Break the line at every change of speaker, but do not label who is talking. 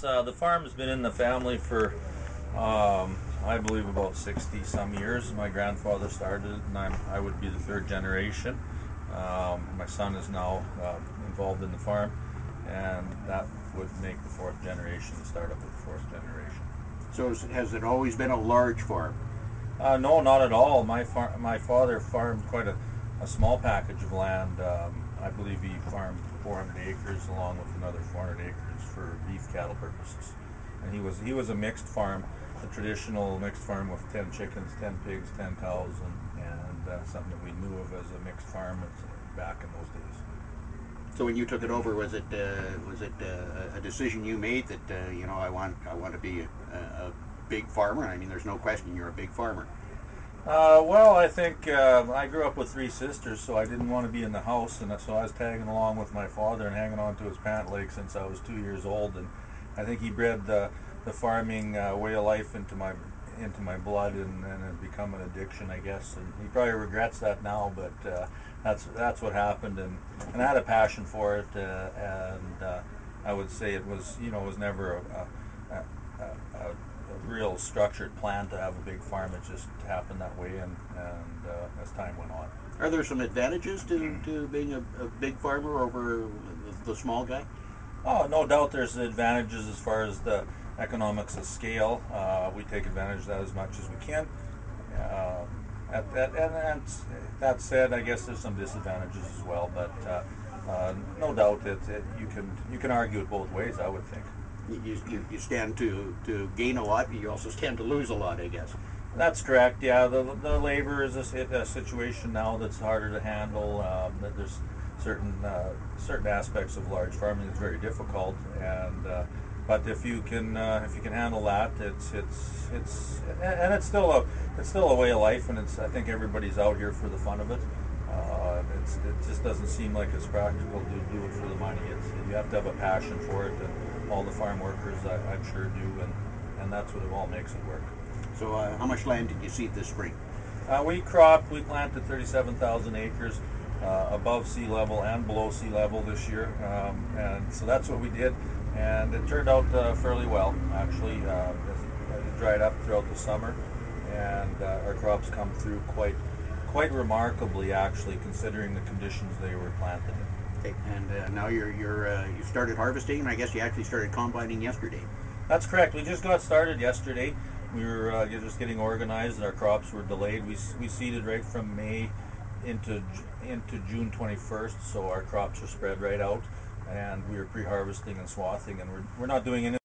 The farm's been in the family for, I believe, about 60-some years. My grandfather started it, and I would be the third generation. My son is now involved in the farm, and that would make the fourth generation, the startup of the fourth generation.
So has it always been a large farm?
No, not at all. My father farmed quite a small package of land. I believe he farmed 400 acres along with another 400 acres for beef cattle purposes. And he was a mixed farm, a traditional mixed farm with 10 chickens, 10 pigs, 10 cows, and something that we knew of as a mixed farm back in those days.
So when you took it over, was it a decision you made that I want to be a big farmer? I mean, there's no question you're a big farmer.
Well, I think I grew up with 3 sisters, so I didn't want to be in the house, and so I was tagging along with my father and hanging on to his pant leg since I was 2 years old. And I think he bred the farming way of life into my blood, and has become an addiction, I guess. And he probably regrets that now, but that's what happened. And I had a passion for it, and I would say it was never a real structured plan to have a big farm. It just happened that way, and as time went on.
Are there some advantages to being a big farmer over the small guy?
Oh, no doubt there's advantages as far as the economics of scale. We take advantage of that as much as we can. And that said, I guess there's some disadvantages as well, but no doubt you can argue it both ways, I would think.
You stand to gain a lot, but you also stand to lose a lot, I guess.
That's correct. Yeah, the labor is a situation now that's harder to handle. There's certain aspects of large farming that's very difficult, and but if you can handle that, it's still a way of life, and I think everybody's out here for the fun of it. It just doesn't seem like it's practical to do it for the money. You have to have a passion for it, and all the farm workers I'm sure do, and that's what it all makes it work.
So how much land did you seed this spring?
We planted 37,000 acres above sea level and below sea level this year, and so that's what we did, and it turned out fairly well, actually. It dried up throughout the summer, and our crops come through quite remarkably, actually, considering the conditions they were planted in.
Okay. And now you started harvesting, and I guess you actually started combining yesterday.
That's correct. We just got started yesterday. We were just getting organized, and our crops were delayed. We seeded right from May into June 21st, so our crops are spread right out, and we were pre-harvesting and swathing, and we're not doing any